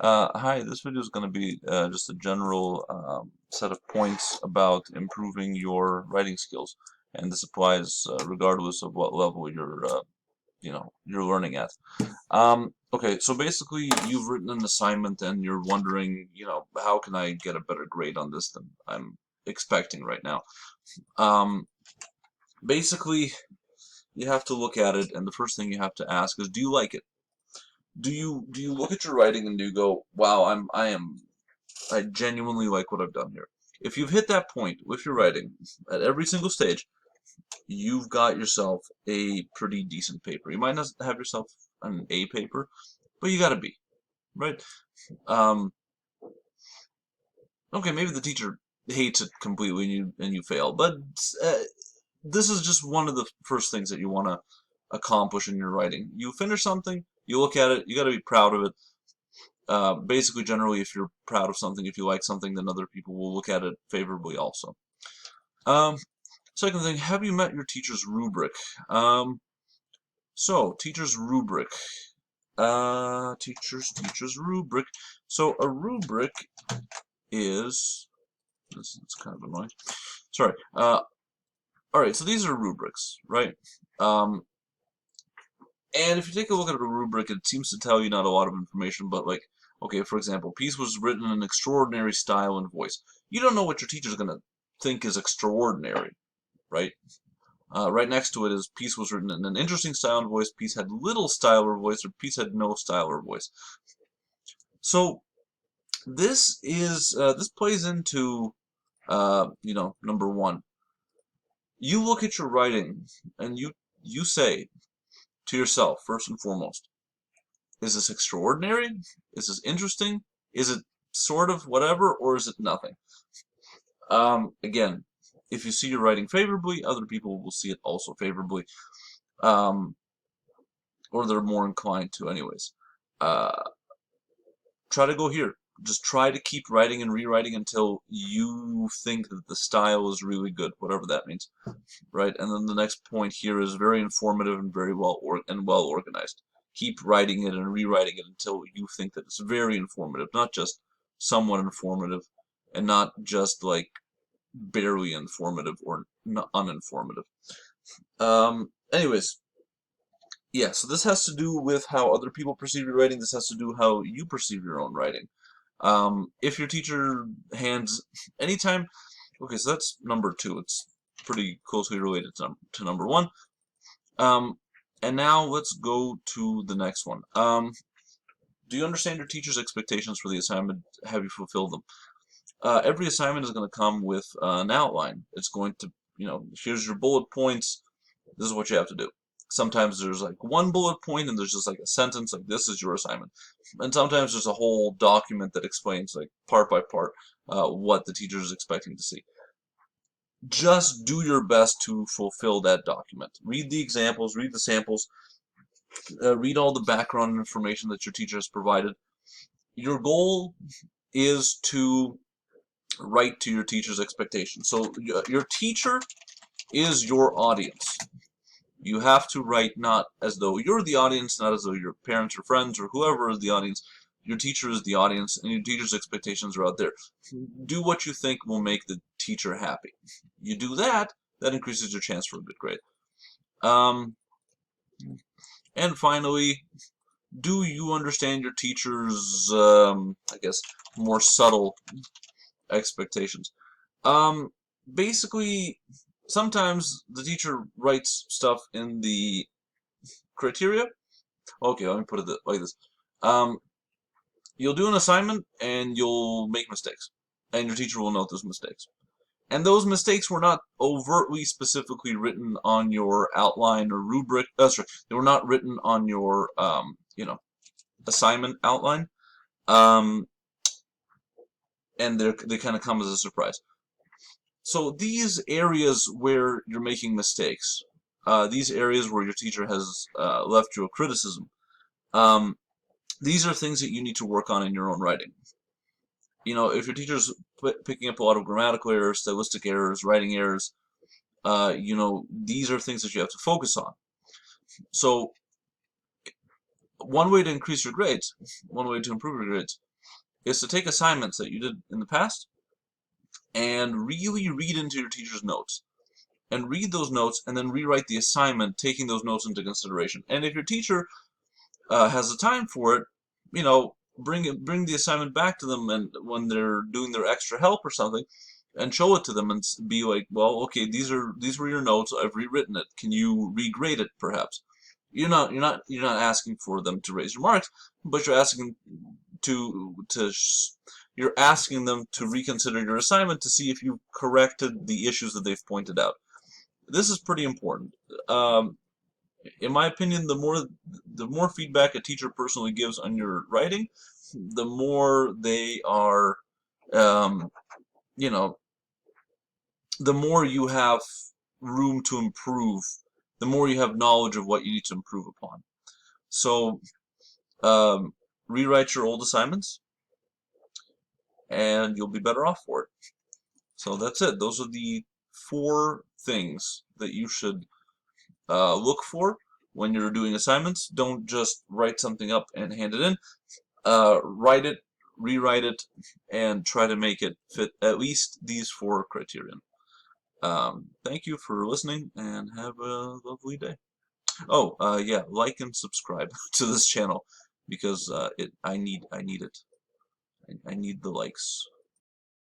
Hi, this video is going to be just a general set of points about improving your writing skills, and this applies regardless of what level you're learning at. Okay, so basically, you've written an assignment and you're wondering, how can I get a better grade on this than I'm expecting right now? Um, Basically, you have to look at it, and the first thing you have to ask is, do you like it? Do you look at your writing and do you go, wow, I genuinely like what I've done here. If you've hit that point with your writing at every single stage, you've got yourself a pretty decent paper. You might not have yourself an A paper, but you got a B, right? Um, okay, maybe the teacher hates it completely and you fail, but uh, this is just one of the first things that you want to accomplish in your writing. You finish something, you look at it, you got to be proud of it. Basically, generally, if you're proud of something, if you like something, then other people will look at it favorably also. Um, Second thing, have you met your teacher's rubric? So, teacher's rubric. Teacher's rubric. So, a rubric is... It's kind of annoying. Sorry. Alright, so these are rubrics, right? And if you take a look at a rubric, it seems to tell you not a lot of information, but like, okay, for example, piece was written in an extraordinary style and voice. You don't know what your teacher's going to think is extraordinary, right? Right next to it is piece was written in an interesting style and voice, piece had little style or voice, or piece had no style or voice. So this plays into number one. You look at your writing and you say to yourself first and foremost, is this extraordinary? Is this interesting? Is it sort of whatever, or is it nothing? Again, if you see your writing favorably, other people will see it also favorably, um, or they're more inclined to anyways. Uh, Try to go here. Just try to keep writing and rewriting until you think that the style is really good, whatever that means, right? And then the next point here is very informative and very well organized. Keep writing it and rewriting it until you think that it's very informative, not just somewhat informative, and not just like barely informative or uninformative. Anyways, yeah, so this has to do with how other people perceive your writing. This has to do with how you perceive your own writing. If your teacher hands anytime, okay, so that's number two. It's pretty closely related to number one. And now let's go to the next one. Do you understand your teacher's expectations for the assignment? Have you fulfilled them? Every assignment is going to come with an outline. It's going to, here's your bullet points. This is what you have to do. Sometimes there's like one bullet point and there's just like a sentence like this is your assignment. And sometimes there's a whole document that explains like part by part what the teacher is expecting to see. Just do your best to fulfill that document. Read the examples, read the samples, read all the background information that your teacher has provided. Your goal is to write to your teacher's expectations. So your teacher is your audience. You have to write not as though you're the audience, not as though your parents or friends or whoever is the audience. Your teacher is the audience, and your teacher's expectations are out there. Do what you think will make the teacher happy. You do that, that increases your chance for a good grade. And finally, do you understand your teacher's, I guess, more subtle expectations? Basically, sometimes the teacher writes stuff in the criteria. Okay, let me put it like this. You'll do an assignment and you'll make mistakes, and your teacher will note those mistakes. And those mistakes were not overtly specifically written on your outline or rubric. Sorry, they were not written on your, assignment outline. And they kind of come as a surprise. So these areas where you're making mistakes, these areas where your teacher has left you a criticism, these are things that you need to work on in your own writing. If your teacher's picking up a lot of grammatical errors, stylistic errors, writing errors, these are things that you have to focus on. So one way to increase your grades, one way to improve your grades, is to take assignments that you did in the past and really read into your teacher's notes. And read those notes and then rewrite the assignment, taking those notes into consideration. And if your teacher has the time for it, bring the assignment back to them, and when they're doing their extra help or something, and show it to them and be like, well, okay, these were your notes. I've rewritten it. Can you regrade it, perhaps? You're not asking for them to raise your marks, but to you're asking them to reconsider your assignment to see if you've corrected the issues that they've pointed out. This is pretty important. In my opinion, the more feedback a teacher personally gives on your writing, the more they are, um, you know, the more you have room to improve, the more you have knowledge of what you need to improve upon. So, um, rewrite your old assignments, and you'll be better off for it. So that's it. Those are the 4 things that you should look for when you're doing assignments. Don't just write something up and hand it in. Write it, rewrite it, and try to make it fit at least these 4 criterion. Thank you for listening, and have a lovely day. Oh, yeah, like and subscribe to this channel because I need it. I need the likes.